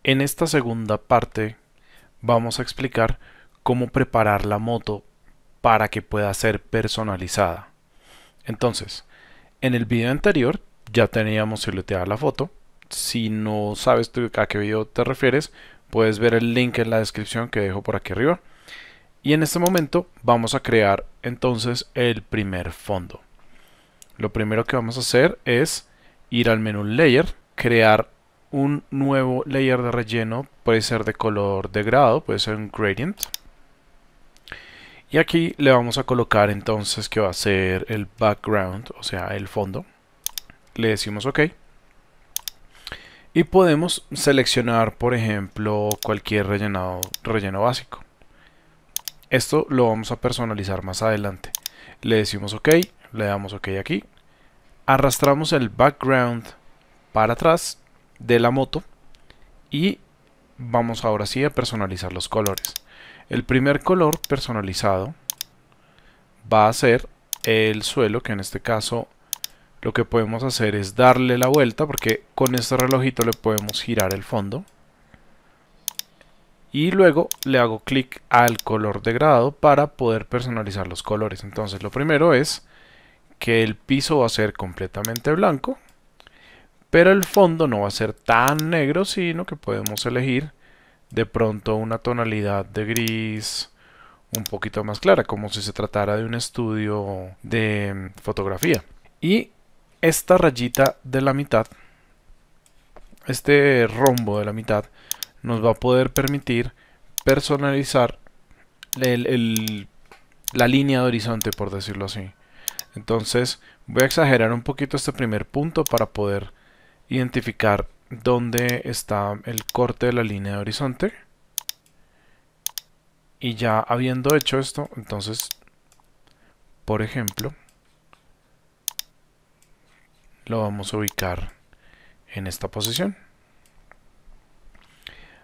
En esta segunda parte vamos a explicar cómo preparar la moto para que pueda ser personalizada. Entonces, en el video anterior ya teníamos silueteada la foto. Si no sabes tú a qué video te refieres, puedes ver el link en la descripción que dejo por aquí arriba. Y en este momento vamos a crear entonces el primer fondo. Lo primero que vamos a hacer es ir al menú Layer, crear un nuevo layer de relleno, puede ser de color degradado, puede ser un gradient. Y aquí le vamos a colocar entonces que va a ser el background, o sea, el fondo. Le decimos OK. Y podemos seleccionar, por ejemplo, cualquier relleno básico. Esto lo vamos a personalizar más adelante. Le decimos OK, le damos OK aquí. Arrastramos el background para atrás de la moto y vamos ahora sí a personalizar los colores. El primer color personalizado va a ser el suelo, que en este caso lo que podemos hacer es darle la vuelta, porque con este relojito le podemos girar el fondo. Y luego le hago clic al color degradado para poder personalizar los colores. Entonces lo primero es que el piso va a ser completamente blanco, pero el fondo no va a ser tan negro, sino que podemos elegir de pronto una tonalidad de gris un poquito más clara, como si se tratara de un estudio de fotografía. Y esta rayita de la mitad, este rombo de la mitad, nos va a poder permitir personalizar la línea de horizonte, por decirlo así. Entonces voy a exagerar un poquito este primer punto para poder identificar dónde está el corte de la línea de horizonte. Y ya habiendo hecho esto, entonces, por ejemplo, lo vamos a ubicar en esta posición.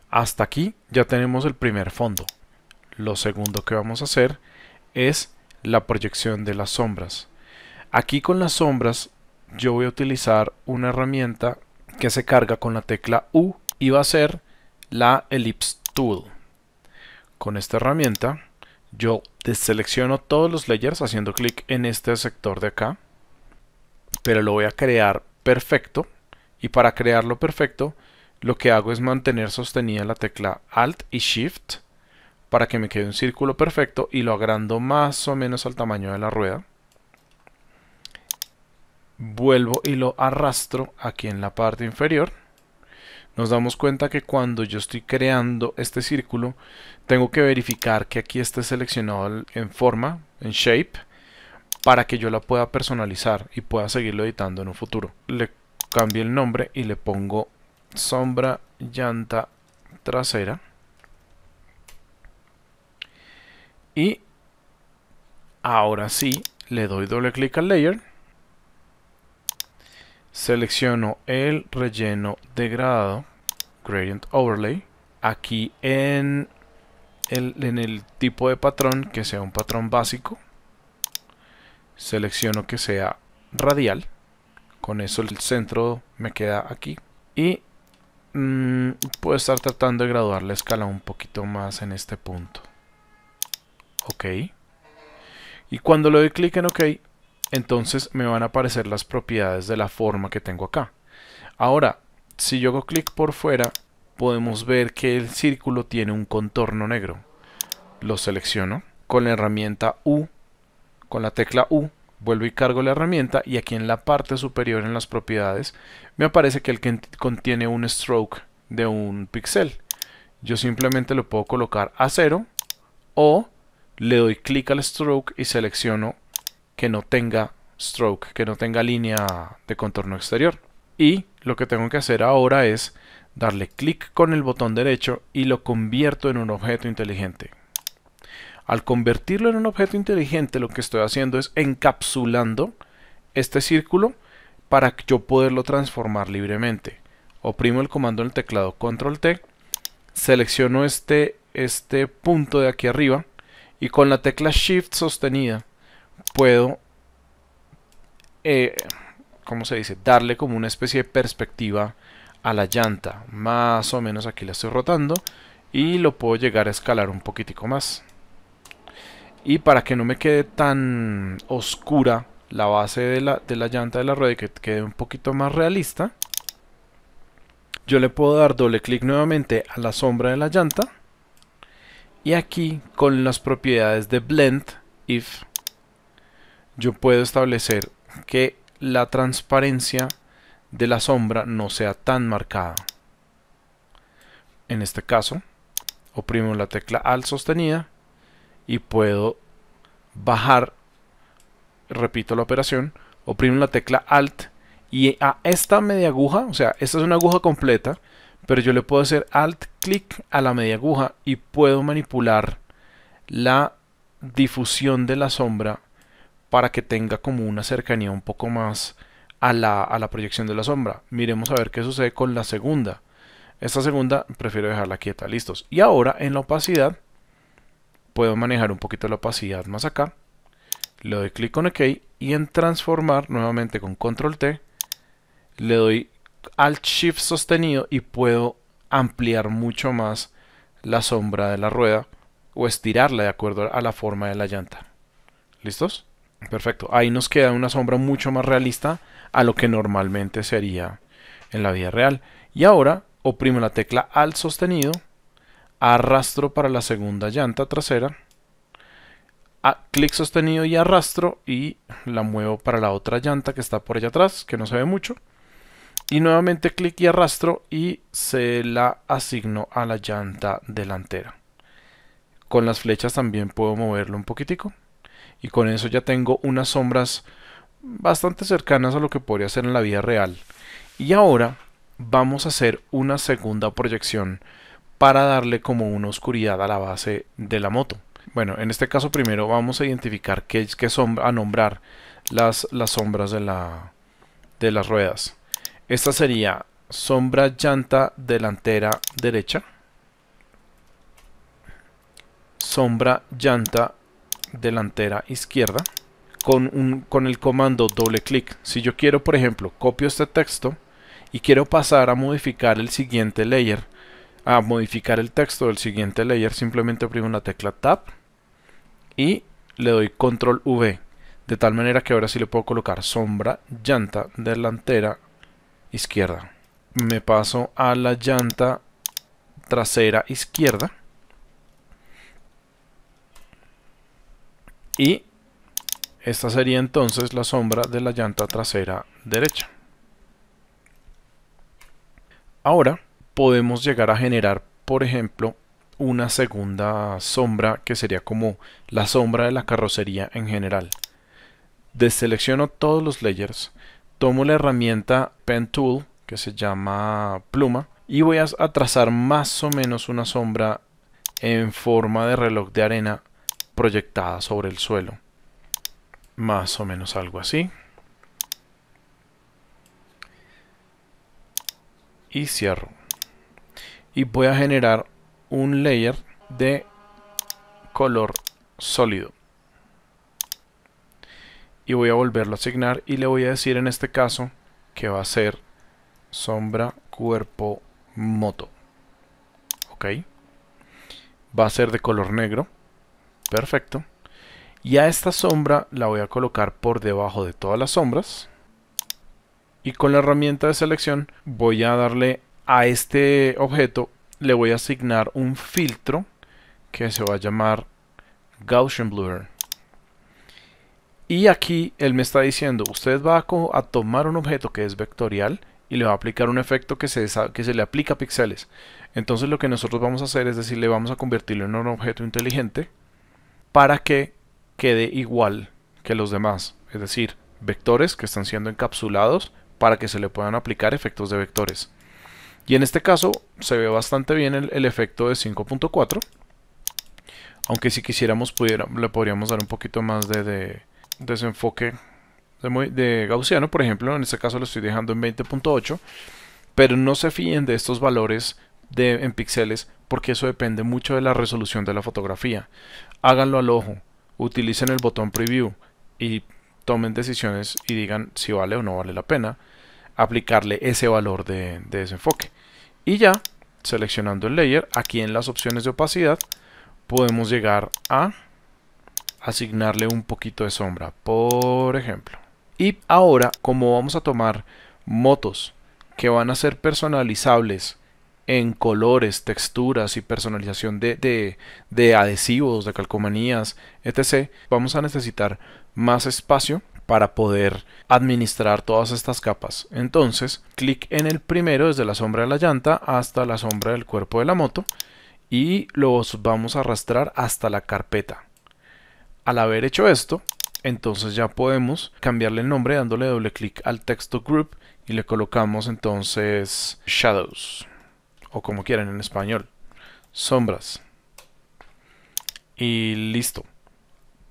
Hasta aquí ya tenemos el primer fondo. Lo segundo que vamos a hacer es la proyección de las sombras. Aquí con las sombras yo voy a utilizar una herramienta que se carga con la tecla U y va a ser la Ellipse Tool. Con esta herramienta yo deselecciono todos los layers haciendo clic en este sector de acá, pero lo voy a crear perfecto, y para crearlo perfecto lo que hago es mantener sostenida la tecla Alt y Shift para que me quede un círculo perfecto y lo agrando más o menos al tamaño de la rueda. Vuelvo y lo arrastro aquí en la parte inferior. Nos damos cuenta que cuando yo estoy creando este círculo, tengo que verificar que aquí esté seleccionado en forma, en shape, para que yo la pueda personalizar y pueda seguirlo editando en un futuro. Le cambio el nombre y le pongo sombra llanta trasera. Y ahora sí, le doy doble clic al layer. Selecciono el relleno degradado, Gradient Overlay. Aquí en el tipo de patrón, que sea un patrón básico. Selecciono que sea radial. Con eso el centro me queda aquí. Y puedo estar tratando de graduar la escala un poquito más en este punto. OK. Y cuando le doy clic en OK, entonces me van a aparecer las propiedades de la forma que tengo acá. Ahora, si yo hago clic por fuera, podemos ver que el círculo tiene un contorno negro. Lo selecciono con la herramienta U, con la tecla U, vuelvo y cargo la herramienta, y aquí en la parte superior en las propiedades me aparece que contiene un stroke de un píxel. Yo simplemente lo puedo colocar a 0 o le doy clic al stroke y selecciono que no tenga stroke, que no tenga línea de contorno exterior. Y lo que tengo que hacer ahora es darle clic con el botón derecho y lo convierto en un objeto inteligente. Al convertirlo en un objeto inteligente, lo que estoy haciendo es encapsulando este círculo para yo poderlo transformar libremente. Oprimo el comando en el teclado Control T, selecciono este punto de aquí arriba y con la tecla Shift sostenida puedo, ¿cómo se dice?, darle como una especie de perspectiva a la llanta, más o menos aquí la estoy rotando, y lo puedo llegar a escalar un poquitico más. Y para que no me quede tan oscura la base de la llanta de la rueda y que quede un poquito más realista, yo le puedo dar doble clic nuevamente a la sombra de la llanta, y aquí con las propiedades de Blend If yo puedo establecer que la transparencia de la sombra no sea tan marcada. En este caso oprimo la tecla Alt sostenida y puedo bajar, repito la operación, oprimo la tecla Alt y a esta media aguja, o sea, esta es una aguja completa, pero yo le puedo hacer Alt clic a la media aguja y puedo manipular la difusión de la sombra para que tenga como una cercanía un poco más a la proyección de la sombra. Miremos a ver qué sucede con la segunda. Esta segunda prefiero dejarla quieta, listos. Y ahora en la opacidad puedo manejar un poquito la opacidad más acá. Le doy clic con OK y en transformar nuevamente con Control T le doy Alt Shift sostenido y puedo ampliar mucho más la sombra de la rueda o estirarla de acuerdo a la forma de la llanta. ¿Listos? Perfecto. Ahí nos queda una sombra mucho más realista a lo que normalmente sería en la vida real. Y ahora oprimo la tecla Alt sostenido, arrastro para la segunda llanta trasera, clic sostenido y arrastro y la muevo para la otra llanta que está por allá atrás, que no se ve mucho. Y nuevamente clic y arrastro y se la asigno a la llanta delantera. Con las flechas también puedo moverlo un poquitico. Y con eso ya tengo unas sombras bastante cercanas a lo que podría ser en la vida real. Y ahora vamos a hacer una segunda proyección para darle como una oscuridad a la base de la moto. Bueno, en este caso primero vamos a identificar qué sombra, a nombrar las sombras de las ruedas. Esta sería sombra llanta delantera derecha, sombra llanta delantera izquierda. Con el comando doble clic, si yo quiero, por ejemplo, copio este texto y quiero pasar a modificar el siguiente layer, a modificar el texto del siguiente layer, simplemente oprimo la tecla Tab y le doy Control V, de tal manera que ahora sí le puedo colocar sombra llanta delantera izquierda. Me paso a la llanta trasera izquierda y esta sería entonces la sombra de la llanta trasera derecha. Ahora podemos llegar a generar, por ejemplo, una segunda sombra que sería como la sombra de la carrocería en general. Deselecciono todos los layers, tomo la herramienta Pen Tool que se llama pluma y voy a trazar más o menos una sombra en forma de reloj de arena proyectada sobre el suelo. Más o menos algo así. Y cierro. Y voy a generar un layer de color sólido. Y voy a volverlo a asignar y le voy a decir en este caso que va a ser sombra cuerpo moto. Ok. Va a ser de color negro. Perfecto. Y a esta sombra la voy a colocar por debajo de todas las sombras. Y con la herramienta de selección voy a darle a este objeto, le voy a asignar un filtro que se va a llamar Gaussian Blur. Y aquí él me está diciendo, usted va a tomar un objeto que es vectorial y le va a aplicar un efecto que se le aplica a píxeles. Entonces lo que nosotros vamos a hacer es decir, le vamos a convertirlo en un objeto inteligente para que quede igual que los demás, es decir, vectores que están siendo encapsulados para que se le puedan aplicar efectos de vectores. Y en este caso se ve bastante bien el efecto de 5.4, aunque si quisiéramos le podríamos dar un poquito más de desenfoque de gaussiano, por ejemplo, en este caso lo estoy dejando en 20.8, pero no se fíen de estos valores en píxeles porque eso depende mucho de la resolución de la fotografía. Háganlo al ojo. Utilicen el botón preview y tomen decisiones y digan si vale o no vale la pena aplicarle ese valor de desenfoque. Y ya, seleccionando el layer, aquí en las opciones de opacidad, podemos llegar a asignarle un poquito de sombra, por ejemplo. Y ahora, como vamos a tomar motos que van a ser personalizables en colores, texturas y personalización de adhesivos, de calcomanías, etc., vamos a necesitar más espacio para poder administrar todas estas capas. Entonces, clic en el primero desde la sombra de la llanta hasta la sombra del cuerpo de la moto y los vamos a arrastrar hasta la carpeta. Al haber hecho esto, entonces ya podemos cambiarle el nombre dándole doble clic al texto group y le colocamos entonces shadows, o como quieran en español, sombras. Y listo,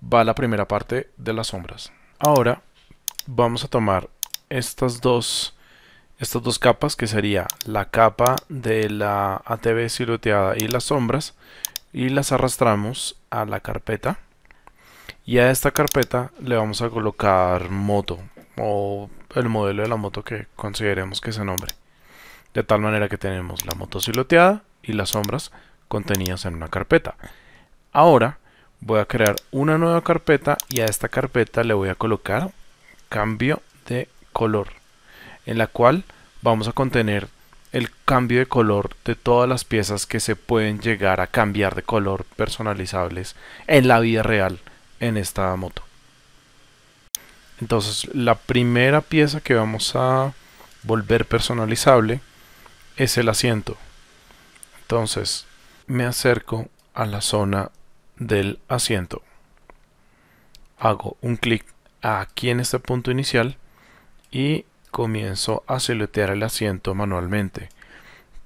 va la primera parte de las sombras. Ahora vamos a tomar estas dos capas, que sería la capa de la ATV silueteada y las sombras, y las arrastramos a la carpeta. Y a esta carpeta le vamos a colocar moto o el modelo de la moto que consideremos que se nombre. De tal manera que tenemos la moto silueteada y las sombras contenidas en una carpeta. Ahora voy a crear una nueva carpeta y a esta carpeta le voy a colocar cambio de color, en la cual vamos a contener el cambio de color de todas las piezas que se pueden llegar a cambiar de color personalizables en la vida real en esta moto. Entonces la primera pieza que vamos a volver personalizable es el asiento. Entonces me acerco a la zona del asiento, hago un clic aquí en este punto inicial y comienzo a siluetear el asiento manualmente.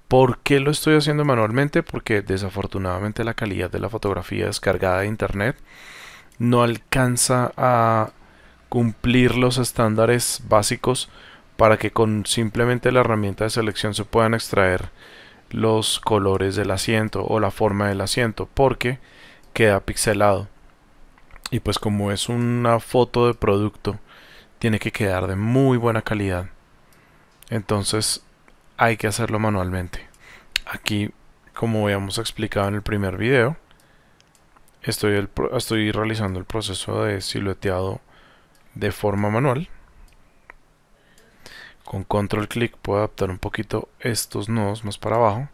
¿Por qué lo estoy haciendo manualmente? Porque desafortunadamente la calidad de la fotografía descargada de internet no alcanza a cumplir los estándares básicos para que con simplemente la herramienta de selección se puedan extraer los colores del asiento o la forma del asiento, porque queda pixelado. Y pues como es una foto de producto, tiene que quedar de muy buena calidad. Entonces hay que hacerlo manualmente. Aquí, como habíamos explicado en el primer video, estoy realizando el proceso de silueteado de forma manual. Con control clic puedo adaptar un poquito estos nodos más para abajo.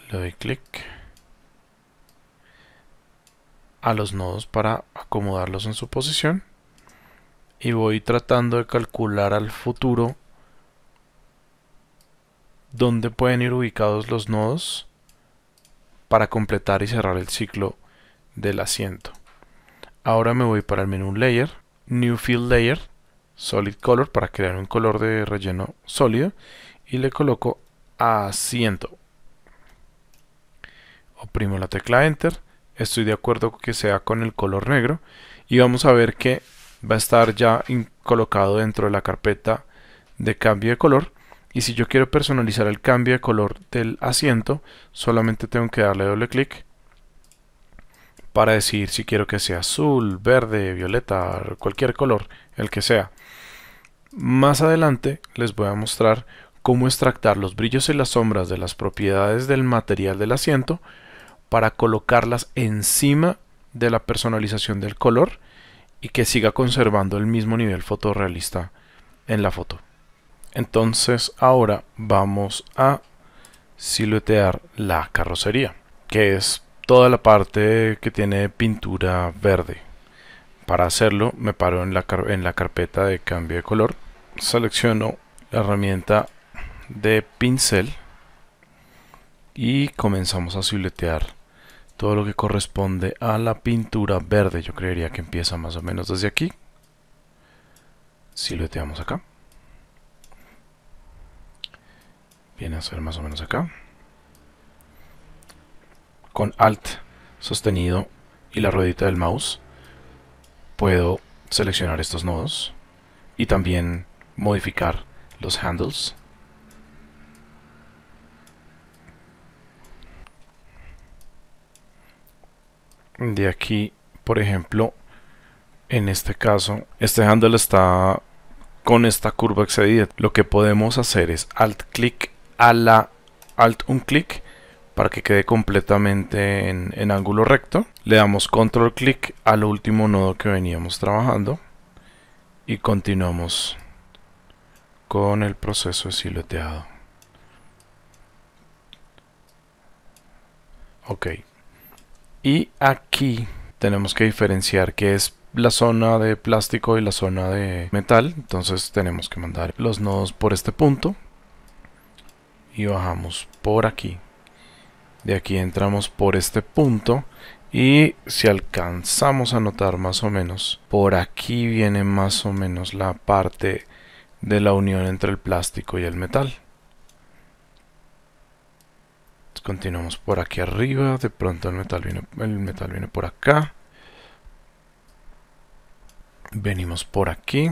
Le doy clic a los nodos para acomodarlos en su posición y voy tratando de calcular al futuro dónde pueden ir ubicados los nodos para completar y cerrar el ciclo del asiento. Ahora me voy para el menú Layer, New Fill Layer, Solid Color, para crear un color de relleno sólido, y le coloco asiento. Oprimo la tecla Enter, estoy de acuerdo con que sea con el color negro, y vamos a ver que va a estar ya colocado dentro de la carpeta de cambio de color. Y si yo quiero personalizar el cambio de color del asiento, solamente tengo que darle doble clic para decir si quiero que sea azul, verde, violeta, cualquier color, el que sea. Más adelante les voy a mostrar cómo extractar los brillos y las sombras de las propiedades del material del asiento para colocarlas encima de la personalización del color y que siga conservando el mismo nivel fotorrealista en la foto. Entonces ahora vamos a siluetear la carrocería, que es toda la parte que tiene pintura verde. Para hacerlo me paro en la carpeta de cambio de color, selecciono la herramienta de pincel y comenzamos a siluetear todo lo que corresponde a la pintura verde. Yo creería que empieza más o menos desde aquí. Silueteamos acá. Viene a ser más o menos acá. Con Alt sostenido y la ruedita del mouse puedo seleccionar estos nodos y también modificar los handles. De aquí, por ejemplo, en este caso, este handle está con esta curva excedida. Lo que podemos hacer es alt un clic para que quede completamente en ángulo recto. Le damos control clic al último nodo que veníamos trabajando y continuamos con el proceso de silueteado. Ok, y aquí tenemos que diferenciar qué es la zona de plástico y la zona de metal. Entonces tenemos que mandar los nodos por este punto y bajamos por aquí. De aquí entramos por este punto y si alcanzamos a notar más o menos, por aquí viene más o menos la parte de la unión entre el plástico y el metal. Continuamos por aquí arriba, de pronto el metal viene por acá. Venimos por aquí.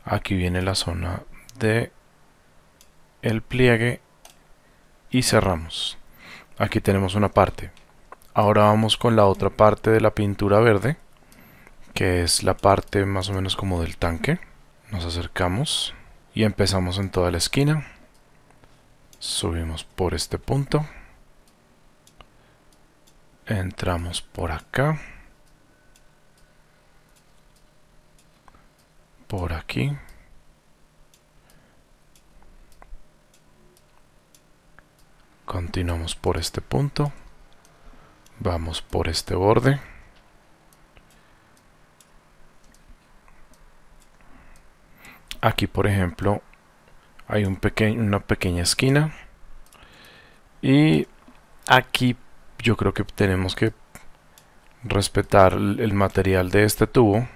Aquí viene la zona de el pliegue y cerramos. Aquí tenemos una parte. Ahora vamos con la otra parte de la pintura verde, que es la parte más o menos como del tanque. Nos acercamos y empezamos en toda la esquina. Subimos por este punto. Entramos por acá. Por aquí. Continuamos por este punto. Vamos por este borde. Aquí, por ejemplo, hay una pequeña esquina. Y aquí yo creo que tenemos que respetar el material de este tubo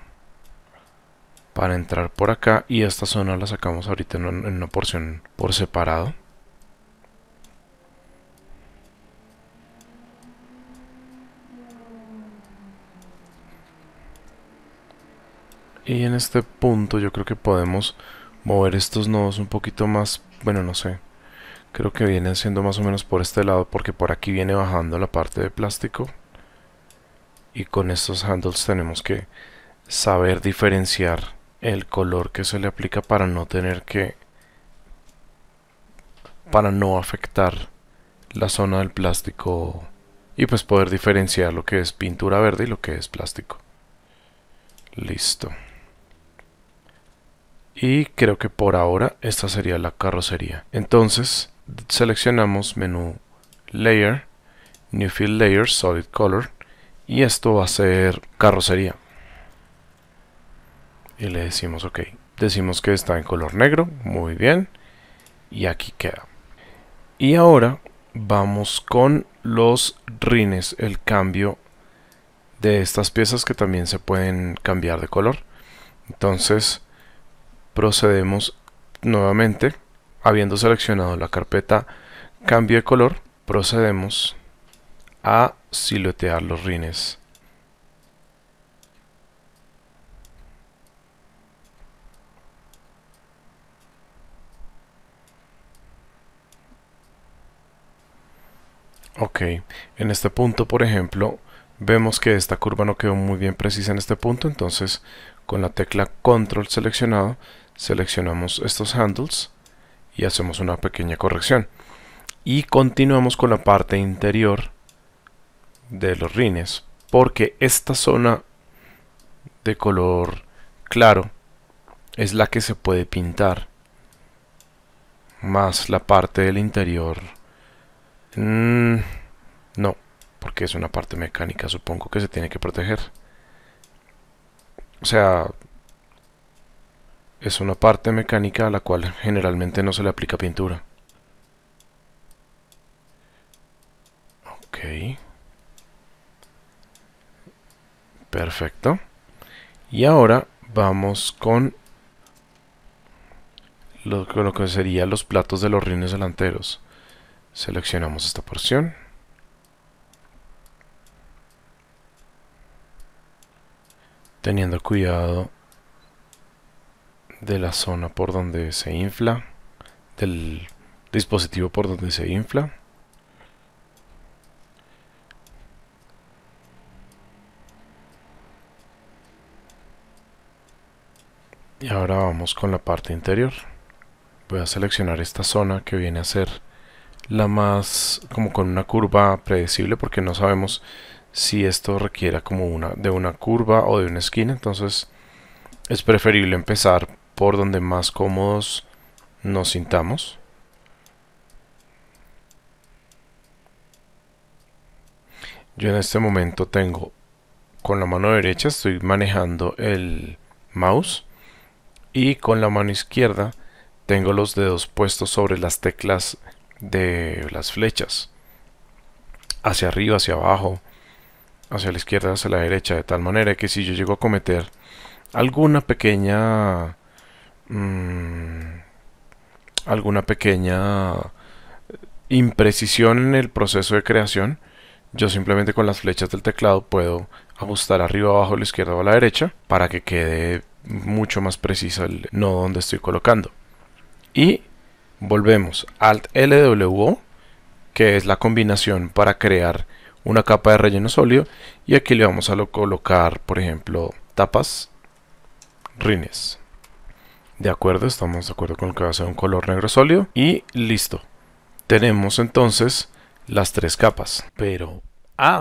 para entrar por acá, y esta zona la sacamos ahorita en una porción por separado. Y en este punto yo creo que podemos mover estos nodos un poquito más, bueno, no sé, creo que vienen siendo más o menos por este lado, porque por aquí viene bajando la parte de plástico. Y con estos handles tenemos que saber diferenciar el color que se le aplica para no para no afectar la zona del plástico, y pues poder diferenciar lo que es pintura verde y lo que es plástico. Listo. Y creo que por ahora esta sería la carrocería. Entonces seleccionamos menú Layer, New Fill Layer, Solid Color, y esto va a ser carrocería. Y le decimos OK. Decimos que está en color negro, muy bien, y aquí queda. Y ahora vamos con los rines, el cambio de estas piezas que también se pueden cambiar de color. Entonces procedemos nuevamente, habiendo seleccionado la carpeta cambio de color, procedemos a siluetear los rines. Ok, en este punto, por ejemplo, vemos que esta curva no quedó muy bien precisa en este punto, entonces con la tecla control seleccionado, seleccionamos estos handles y hacemos una pequeña corrección. Y continuamos con la parte interior de los rines, porque esta zona de color claro es la que se puede pintar, más la parte del interior no, porque es una parte mecánica, supongo que se tiene que proteger. O sea, es una parte mecánica a la cual generalmente no se le aplica pintura. Ok. Perfecto. Y ahora vamos con lo que serían los platos de los rines delanteros. Seleccionamos esta porción. Teniendo cuidado de la zona por donde se infla, del dispositivo por donde se infla. Y ahora vamos con la parte interior. Voy a seleccionar esta zona que viene a ser la más como con una curva predecible, porque no sabemos si esto requiera como de una curva o de una esquina. Entonces es preferible empezar por donde más cómodos nos sintamos. Yo en este momento tengo con la mano derecha, estoy manejando el mouse, y con la mano izquierda tengo los dedos puestos sobre las teclas de las flechas, hacia arriba, hacia abajo, hacia la izquierda, hacia la derecha, de tal manera que si yo llego a cometer alguna pequeña alguna pequeña imprecisión en el proceso de creación, yo simplemente con las flechas del teclado puedo ajustar arriba, abajo, a la izquierda o a la derecha para que quede mucho más preciso el nodo donde estoy colocando. Y volvemos Alt LWO, que es la combinación para crear una capa de relleno sólido, y aquí le vamos a colocar, por ejemplo, tapas rines. De acuerdo, estamos de acuerdo con que va a ser un color negro sólido y listo. Tenemos entonces las tres capas. Pero,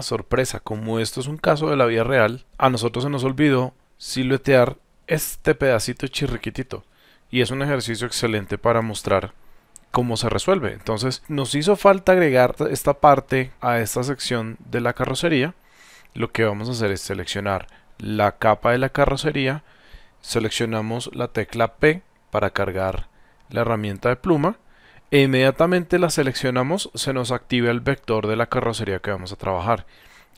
sorpresa, como esto es un caso de la vida real, a nosotros se nos olvidó siluetear este pedacito chirriquitito. Y es un ejercicio excelente para mostrar cómo se resuelve. Entonces, nos hizo falta agregar esta parte a esta sección de la carrocería. Lo que vamos a hacer es seleccionar la capa de la carrocería, seleccionamos la tecla P para cargar la herramienta de pluma, e inmediatamente la seleccionamos, se nos activa el vector de la carrocería que vamos a trabajar.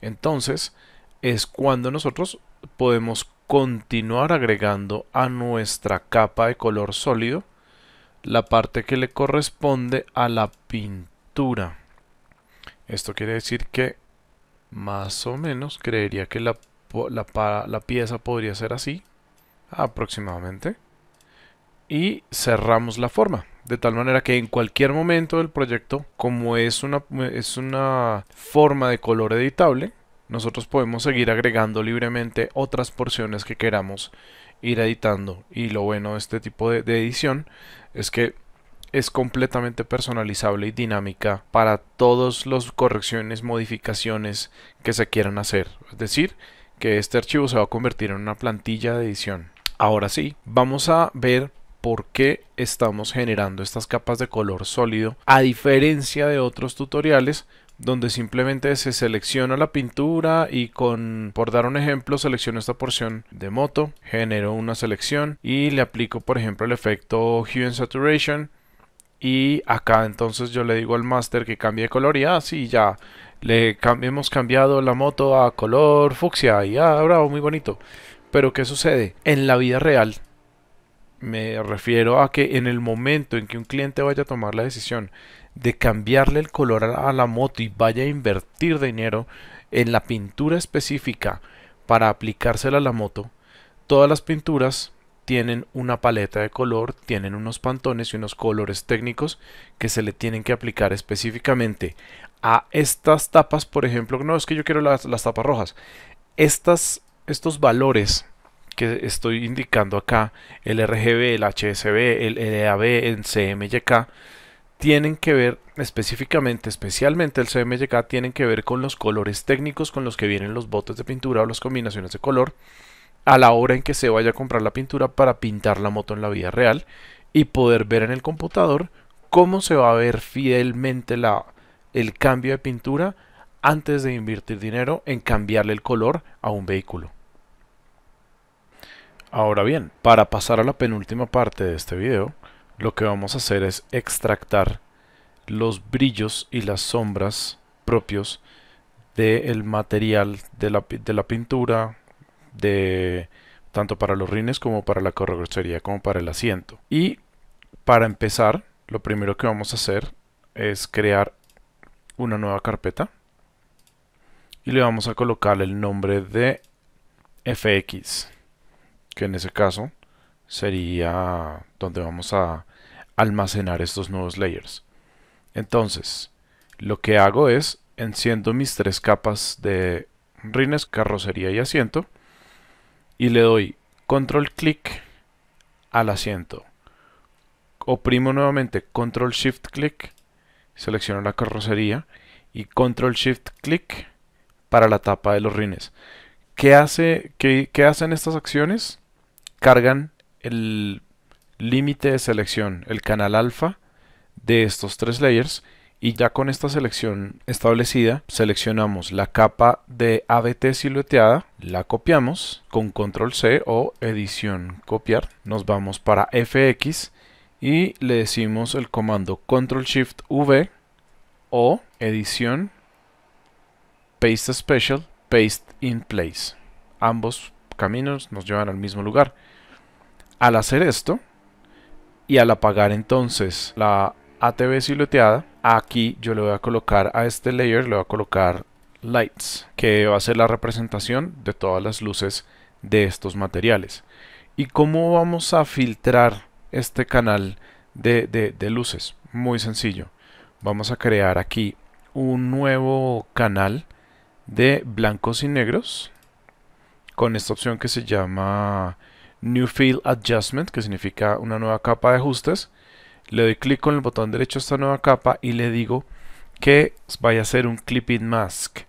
Entonces es cuando nosotros podemos continuar agregando a nuestra capa de color sólido la parte que le corresponde a la pintura. Esto quiere decir que más o menos creería que la pieza podría ser así aproximadamente, y cerramos la forma de tal manera que en cualquier momento del proyecto, como es una forma de color editable, nosotros podemos seguir agregando libremente otras porciones que queramos ir editando. Y lo bueno de este tipo de edición es que es completamente personalizable y dinámica para todas las correcciones, modificaciones que se quieran hacer. Es decir, que este archivo se va a convertir en una plantilla de edición. Ahora sí, vamos a ver por qué estamos generando estas capas de color sólido, a diferencia de otros tutoriales donde simplemente se selecciona la pintura y por dar un ejemplo, selecciono esta porción de moto, genero una selección y le aplico, por ejemplo, el efecto Hue and Saturation, y acá entonces yo le digo al máster que cambie de color y sí, ya hemos cambiado la moto a color fucsia y bravo, muy bonito. Pero ¿qué sucede? En la vida real, me refiero a que en el momento en que un cliente vaya a tomar la decisión de cambiarle el color a la moto y vaya a invertir dinero en la pintura específica para aplicársela a la moto, todas las pinturas tienen una paleta de color, tienen unos pantones y unos colores técnicos que se le tienen que aplicar específicamente a estas tapas. Por ejemplo, no es que yo quiero las tapas rojas. Estos valores que estoy indicando acá, el RGB, el HSB, el LAB, el CMYK, tienen que ver especialmente el CMYK, tienen que ver con los colores técnicos con los que vienen los botes de pintura o las combinaciones de color a la hora en que se vaya a comprar la pintura para pintar la moto en la vida real, y poder ver en el computador cómo se va a ver fielmente el cambio de pintura antes de invertir dinero en cambiarle el color a un vehículo. Ahora bien, para pasar a la penúltima parte de este video, lo que vamos a hacer es extractar los brillos y las sombras propios del material de la pintura, tanto para los rines como para la carrocería como para el asiento. Y para empezar, lo primero que vamos a hacer es crear una nueva carpeta y le vamos a colocar el nombre de FX, que en ese caso sería donde vamos a almacenar estos nuevos layers. Entonces, lo que hago es enciendo mis tres capas de rines, carrocería y asiento, y le doy control clic al asiento. Oprimo nuevamente Control Shift Click, selecciono la carrocería y Control Shift Click para la tapa de los rines. ¿Qué hacen estas acciones? Cargan el límite de selección, el canal alfa de estos tres layers, y ya con esta selección establecida seleccionamos la capa de ABT silueteada, la copiamos con Control C o edición copiar, nos vamos para FX y le decimos el comando Control Shift V o edición Paste Special, Paste in Place. Ambos caminos nos llevan al mismo lugar. Al hacer esto y al apagar entonces la ATV silueteada, aquí yo le voy a colocar a este layer, le voy a colocar Lights, que va a ser la representación de todas las luces de estos materiales. ¿Y cómo vamos a filtrar este canal de luces? Muy sencillo. Vamos a crear aquí un nuevo canal de blancos y negros con esta opción que se llama New Fill Adjustment, que significa una nueva capa de ajustes. Le doy clic con el botón derecho a esta nueva capa y le digo que vaya a ser un Clipping Mask.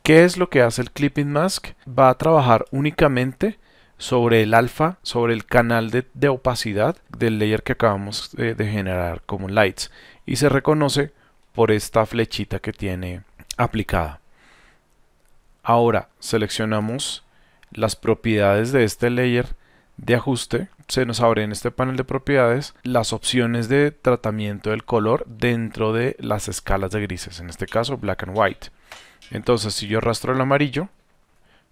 ¿Qué es lo que hace el Clipping Mask? Va a trabajar únicamente sobre el alfa, sobre el canal de opacidad del layer que acabamos de generar como Lights, y se reconoce por esta flechita que tiene aplicada. Ahora seleccionamos las propiedades de este layer de ajuste. Se nos abre en este panel de propiedades las opciones de tratamiento del color dentro de las escalas de grises, en este caso black and white. Entonces si yo arrastro el amarillo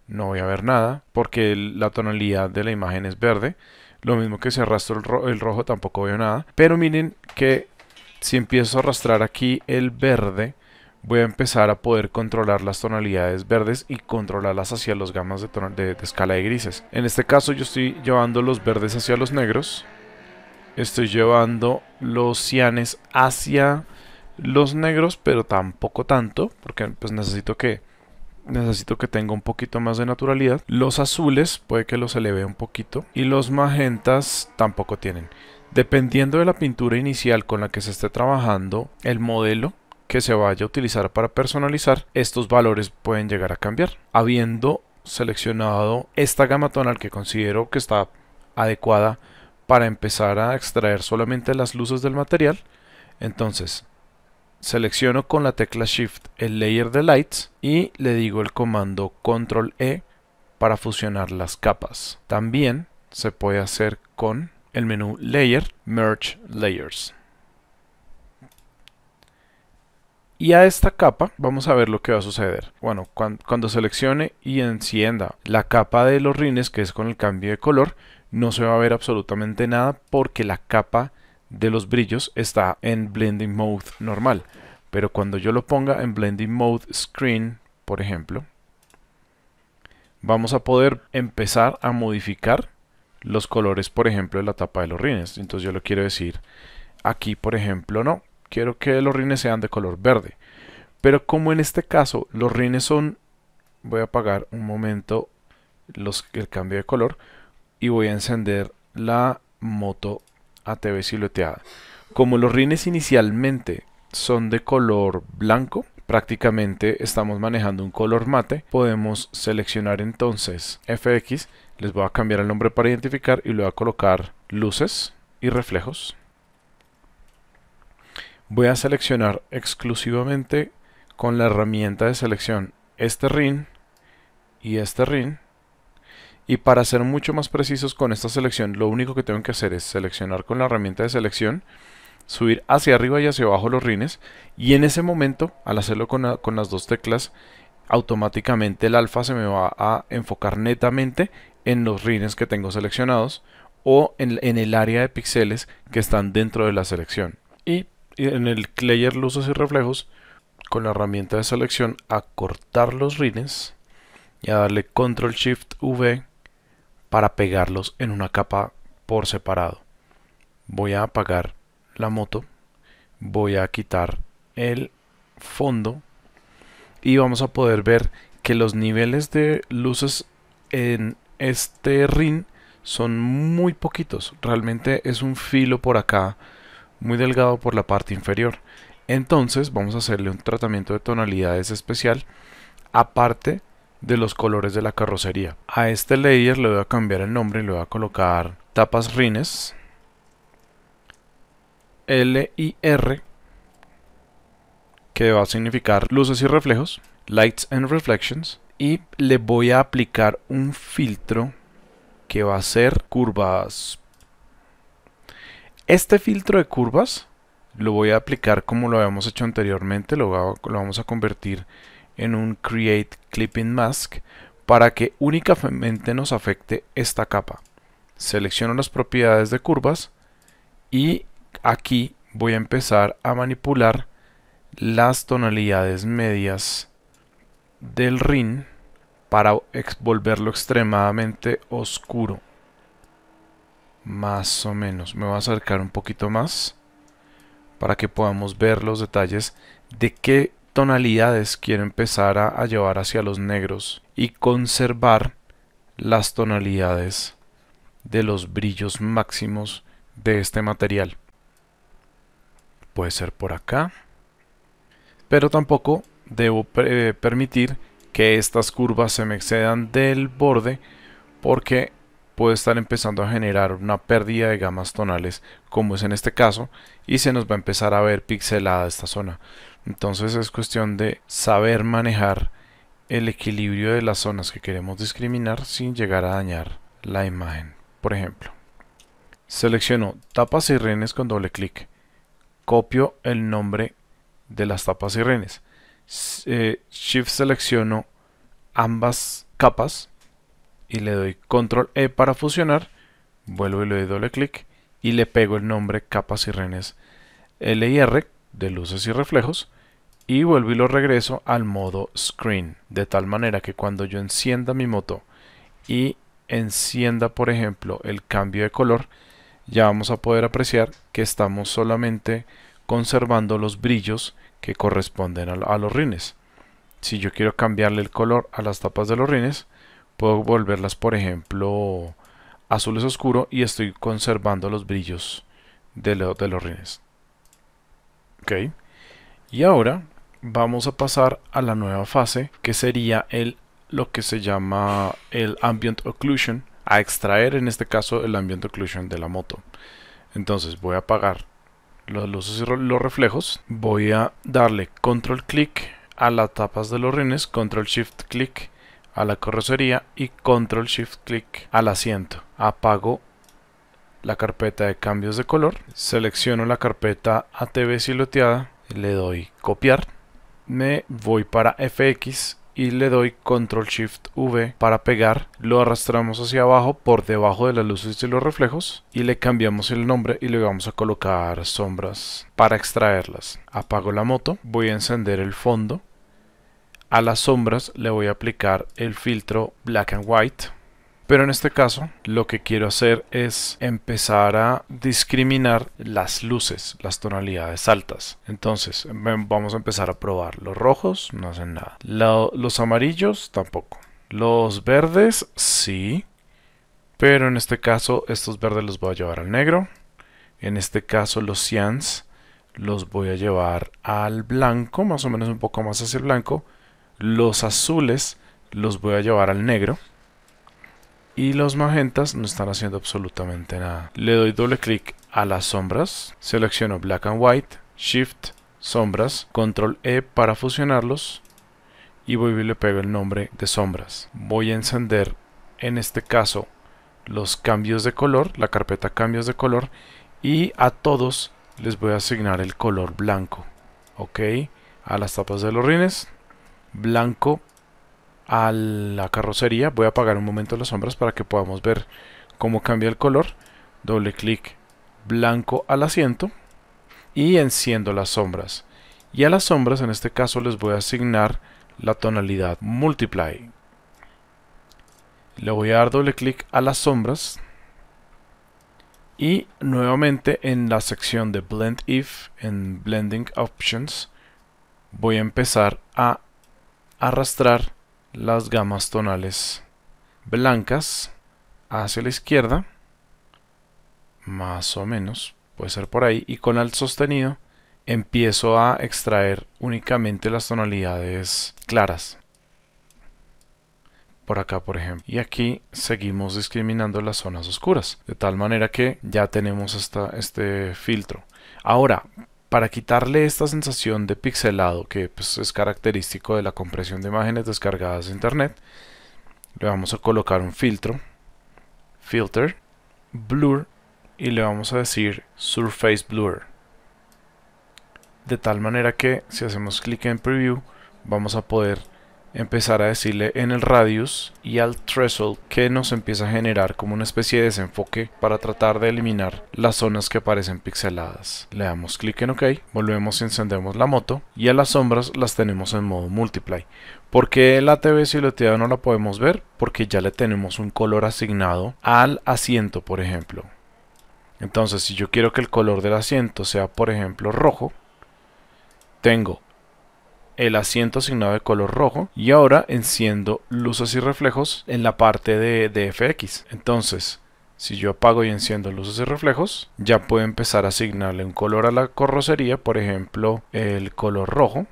no voy a ver nada porque la tonalidad de la imagen es verde. Lo mismo que si arrastro el rojo tampoco veo nada. Pero miren que si empiezo a arrastrar aquí el verde, voy a empezar a poder controlar las tonalidades verdes y controlarlas hacia los gamas de escala de grises. En este caso yo estoy llevando los verdes hacia los negros, estoy llevando los cianes hacia los negros, pero tampoco tanto, porque pues necesito que tenga un poquito más de naturalidad. Los azules puede que los eleve un poquito y los magentas tampoco tienen. Dependiendo de la pintura inicial con la que se esté trabajando el modelo que se vaya a utilizar para personalizar, estos valores pueden llegar a cambiar. Habiendo seleccionado esta gama tonal que considero que está adecuada para empezar a extraer solamente las luces del material, entonces selecciono con la tecla Shift el layer de Lights y le digo el comando Control E para fusionar las capas. También se puede hacer con el menú Layer, Merge Layers. Y a esta capa vamos a ver lo que va a suceder. Bueno, cuando seleccione y encienda la capa de los rines, que es con el cambio de color, no se va a ver absolutamente nada porque la capa de los brillos está en Blending Mode normal. Pero cuando yo lo ponga en Blending Mode Screen, por ejemplo, vamos a poder empezar a modificar los colores, por ejemplo, de la tapa de los rines. Entonces yo lo quiero decir aquí, por ejemplo, no. Quiero que los rines sean de color verde. Pero como en este caso los rines son... Voy a apagar un momento el cambio de color y voy a encender la moto ATV silueteada. Como los rines inicialmente son de color blanco, prácticamente estamos manejando un color mate. Podemos seleccionar entonces FX. Les voy a cambiar el nombre para identificar y le voy a colocar luces y reflejos. Voy a seleccionar exclusivamente con la herramienta de selección este rin y este rin. Y para ser mucho más precisos con esta selección, lo único que tengo que hacer es seleccionar con la herramienta de selección, subir hacia arriba y hacia abajo los rines, y en ese momento, al hacerlo con las dos teclas, automáticamente el alfa se me va a enfocar netamente en los rines que tengo seleccionados o en el área de píxeles que están dentro de la selección. Y en el layer luces y reflejos, con la herramienta de selección, a cortar los rines y a darle Control Shift V para pegarlos en una capa por separado. Voy a apagar la moto, voy a quitar el fondo y vamos a poder ver que los niveles de luces en este rin son muy poquitos. Realmente es un filo por acá, muy delgado por la parte inferior. Entonces vamos a hacerle un tratamiento de tonalidades especial, aparte de los colores de la carrocería. A este layer le voy a cambiar el nombre y le voy a colocar tapas rines, LIR, que va a significar luces y reflejos, Lights and Reflections, y le voy a aplicar un filtro que va a ser curvas. Este filtro de curvas lo voy a aplicar como lo habíamos hecho anteriormente, lo vamos a convertir en un Create Clipping Mask para que únicamente nos afecte esta capa. Selecciono las propiedades de curvas y aquí voy a empezar a manipular las tonalidades medias del rin para volverlo extremadamente oscuro. Más o menos. Me voy a acercar un poquito más para que podamos ver los detalles de qué tonalidades quiero empezar a llevar hacia los negros y conservar las tonalidades de los brillos máximos de este material. Puede ser por acá, pero tampoco debo permitir que estas curvas se me excedan del borde, porque puede estar empezando a generar una pérdida de gamas tonales, como es en este caso, y se nos va a empezar a ver pixelada esta zona. Entonces es cuestión de saber manejar el equilibrio de las zonas que queremos discriminar sin llegar a dañar la imagen. Por ejemplo, selecciono tapas y rines con doble clic, copio el nombre de las tapas y rines, Shift selecciono ambas capas y le doy Control E para fusionar, vuelvo y le doy doble clic y le pego el nombre capas y rines LIR de luces y reflejos y vuelvo y lo regreso al modo screen, de tal manera que cuando yo encienda mi moto y encienda por ejemplo el cambio de color, ya vamos a poder apreciar que estamos solamente conservando los brillos que corresponden a los rines. Si yo quiero cambiarle el color a las tapas de los rines, puedo volverlas por ejemplo azules oscuro y estoy conservando los brillos de los rines. Ok, y ahora vamos a pasar a la nueva fase, que sería lo que se llama el Ambient Occlusion, a extraer en este caso el Ambient Occlusion de la moto. Entonces voy a apagar las luces y los reflejos, voy a darle control clic a las tapas de los rines, control shift clic a la carrocería y control shift clic al asiento. Apago la carpeta de cambios de color, selecciono la carpeta ATV silueteada, le doy copiar, me voy para FX y le doy control shift V para pegar, lo arrastramos hacia abajo por debajo de las luces y los reflejos y le cambiamos el nombre y le vamos a colocar sombras para extraerlas. Apago la moto, voy a encender el fondo, a las sombras le voy a aplicar el filtro Black and White, pero en este caso lo que quiero hacer es empezar a discriminar las luces, las tonalidades altas. Entonces vamos a empezar a probar. Los rojos no hacen nada, los amarillos tampoco, los verdes sí, pero en este caso estos verdes los voy a llevar al negro. En este caso los cyans los voy a llevar al blanco, más o menos un poco más hacia el blanco. Los azules los voy a llevar al negro. Y los magentas no están haciendo absolutamente nada. Le doy doble clic a las sombras, selecciono Black and White, Shift, sombras, Control E para fusionarlos y voy y le pego el nombre de sombras. Voy a encender en este caso los cambios de color, la carpeta cambios de color, y a todos les voy a asignar el color blanco. Ok, a las tapas de los rines, blanco. A la carrocería voy a apagar un momento las sombras para que podamos ver cómo cambia el color. Doble clic, blanco al asiento y enciendo las sombras. Y a las sombras en este caso les voy a asignar la tonalidad Multiply. Le voy a dar doble clic a las sombras y nuevamente en la sección de Blend If, en Blending Options, voy a empezar a arrastrar las gamas tonales blancas hacia la izquierda, más o menos, puede ser por ahí, y con Alt sostenido empiezo a extraer únicamente las tonalidades claras. Por acá, por ejemplo. Y aquí seguimos discriminando las zonas oscuras, de tal manera que ya tenemos este filtro. Ahora, para quitarle esta sensación de pixelado que pues, es característico de la compresión de imágenes descargadas de internet, le vamos a colocar un filtro, filter, blur, y le vamos a decir surface blur. De tal manera que si hacemos clic en preview, vamos a poder empezar a decirle en el radius y al threshold que nos empieza a generar como una especie de desenfoque para tratar de eliminar las zonas que parecen pixeladas. Le damos clic en OK, volvemos y encendemos la moto y a las sombras las tenemos en modo multiply. ¿Por qué la TV silueteada no la podemos ver? Porque ya le tenemos un color asignado al asiento, por ejemplo. Entonces, si yo quiero que el color del asiento sea, por ejemplo, rojo, tengo el asiento asignado de color rojo y ahora enciendo luces y reflejos en la parte de FX. Entonces, si yo apago y enciendo luces y reflejos, ya puedo empezar a asignarle un color a la carrocería, por ejemplo, el color rojo.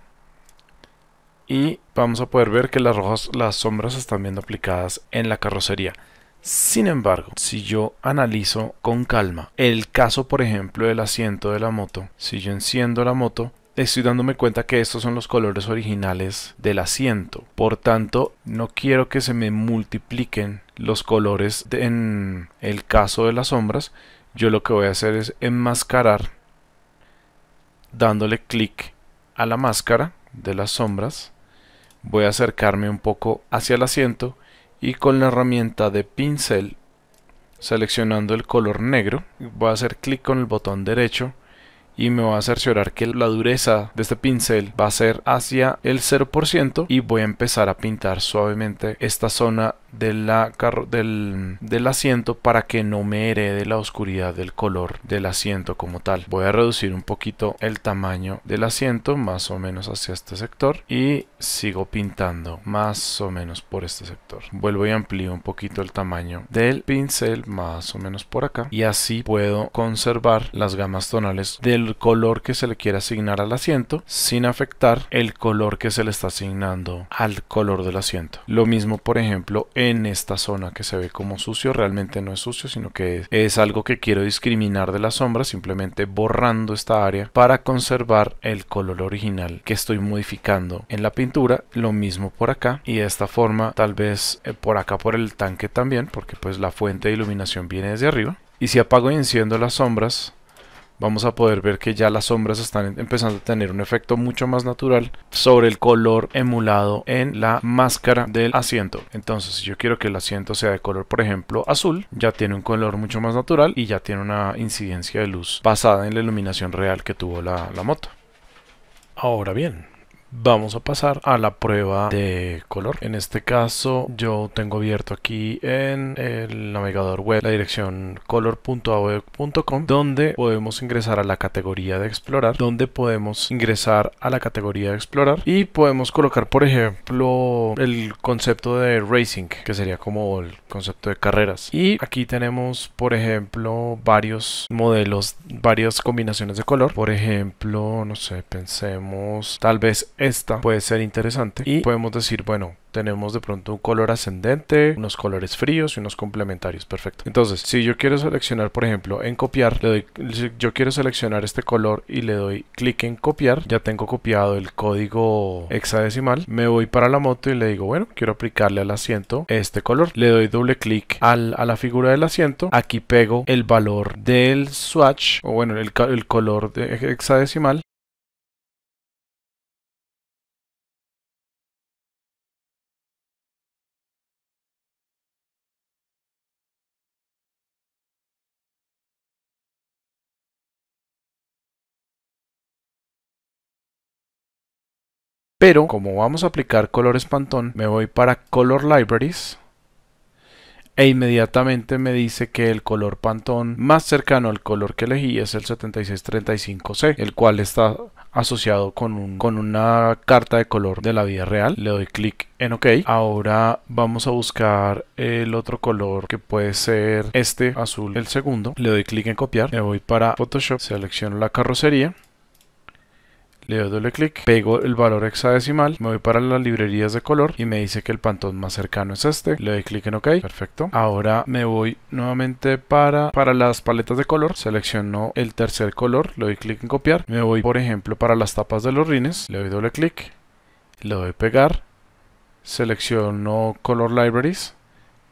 Y vamos a poder ver que las sombras están viendo aplicadas en la carrocería. Sin embargo, si yo analizo con calma el caso, por ejemplo, del asiento de la moto, si yo enciendo la moto, estoy dándome cuenta que estos son los colores originales del asiento. Por tanto, no quiero que se me multipliquen los colores en el caso de las sombras. Yo lo que voy a hacer es enmascarar, dándole clic a la máscara de las sombras. Voy a acercarme un poco hacia el asiento y con la herramienta de pincel, seleccionando el color negro, voy a hacer clic con el botón derecho y me va a cerciorar que la dureza de este pincel va a ser hacia el 0% y voy a empezar a pintar suavemente esta zona del asiento para que no me herede la oscuridad del color del asiento como tal. Voy a reducir un poquito el tamaño del asiento, más o menos hacia este sector, y sigo pintando más o menos por este sector. Vuelvo y amplío un poquito el tamaño del pincel, más o menos por acá, y así puedo conservar las gamas tonales del color que se le quiere asignar al asiento sin afectar el color que se le está asignando al color del asiento. Lo mismo, por ejemplo, en esta zona que se ve como sucio, realmente no es sucio, sino que es algo que quiero discriminar de la sombra, simplemente borrando esta área para conservar el color original que estoy modificando en la pintura. Lo mismo por acá, y de esta forma tal vez por acá por el tanque también, porque pues la fuente de iluminación viene desde arriba. Y si apago y enciendo las sombras, vamos a poder ver que ya las sombras están empezando a tener un efecto mucho más natural sobre el color emulado en la máscara del asiento. Entonces, si yo quiero que el asiento sea de color, por ejemplo, azul, ya tiene un color mucho más natural y ya tiene una incidencia de luz basada en la iluminación real que tuvo la moto. Ahora bien, vamos a pasar a la prueba de color. En este caso yo tengo abierto aquí en el navegador web la dirección color.adobe.com, donde podemos ingresar a la categoría de explorar, y podemos colocar, por ejemplo, el concepto de racing, que sería como el concepto de carreras. Y aquí tenemos, por ejemplo, varios modelos, varias combinaciones de color. Por ejemplo, no sé, pensemos tal vez esta puede ser interesante y podemos decir, bueno, tenemos de pronto un color ascendente, unos colores fríos y unos complementarios. Perfecto. Entonces, si yo quiero seleccionar, por ejemplo, en copiar, yo quiero seleccionar este color y le doy clic en copiar. Ya tengo copiado el código hexadecimal. Me voy para la moto y le digo, bueno, quiero aplicarle al asiento este color. Le doy doble clic a la figura del asiento. Aquí pego el valor del swatch, o bueno, el color de hexadecimal. Pero como vamos a aplicar colores Pantone, me voy para Color Libraries. e inmediatamente me dice que el color Pantone más cercano al color que elegí es el 7635C, el cual está asociado con una carta de color de la vida real. Le doy clic en OK. Ahora vamos a buscar el otro color, que puede ser este azul, el segundo. Le doy clic en copiar, me voy para Photoshop, selecciono la carrocería, le doy doble clic, pego el valor hexadecimal, me voy para las librerías de color y me dice que el Pantone más cercano es este. Le doy clic en OK, perfecto. Ahora me voy nuevamente para las paletas de color, selecciono el tercer color, le doy clic en copiar, me voy por ejemplo para las tapas de los rines, le doy doble clic, le doy pegar, selecciono Color Libraries,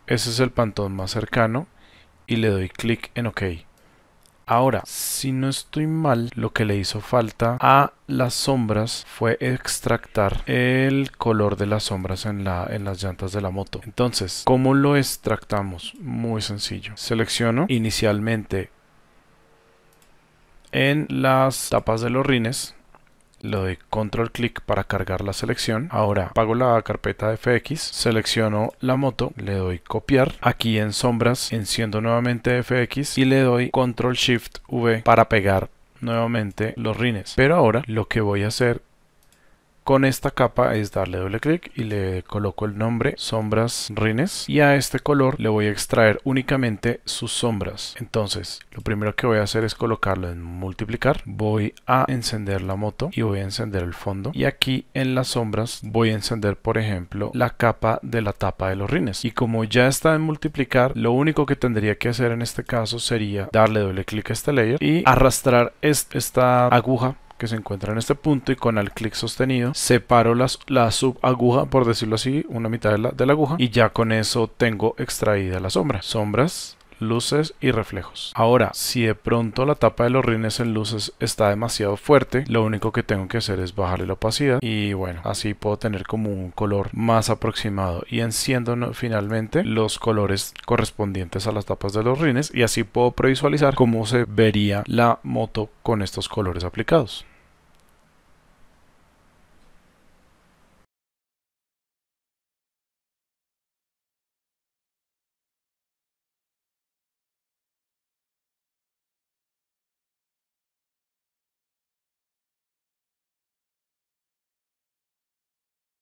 ese es el Pantone más cercano y le doy clic en OK. Ahora, si no estoy mal, lo que le hizo falta a las sombras fue extractar el color de las sombras en las llantas de la moto. Entonces, ¿cómo lo extractamos? Muy sencillo. Selecciono inicialmente en las tapas de los rines, le doy control clic para cargar la selección. Ahora apago la carpeta de FX, selecciono la moto, le doy copiar. Aquí en sombras enciendo nuevamente FX y le doy control shift V para pegar nuevamente los rines. Pero ahora lo que voy a hacer con esta capa es darle doble clic y le coloco el nombre sombras rines, y a este color le voy a extraer únicamente sus sombras. Entonces lo primero que voy a hacer es colocarlo en multiplicar, voy a encender la moto y voy a encender el fondo, y aquí en las sombras voy a encender por ejemplo la capa de la tapa de los rines, y como ya está en multiplicar, lo único que tendría que hacer en este caso sería darle doble clic a este layer y arrastrar esta aguja que se encuentra en este punto, y con el clic sostenido separo la subaguja, por decirlo así, una mitad de la aguja, y ya con eso tengo extraída la sombra. Sombras, luces y reflejos. Ahora, si de pronto la tapa de los rines en luces está demasiado fuerte, lo único que tengo que hacer es bajarle la opacidad, y bueno, así puedo tener como un color más aproximado, y enciendo finalmente los colores correspondientes a las tapas de los rines, y así puedo previsualizar cómo se vería la moto con estos colores aplicados.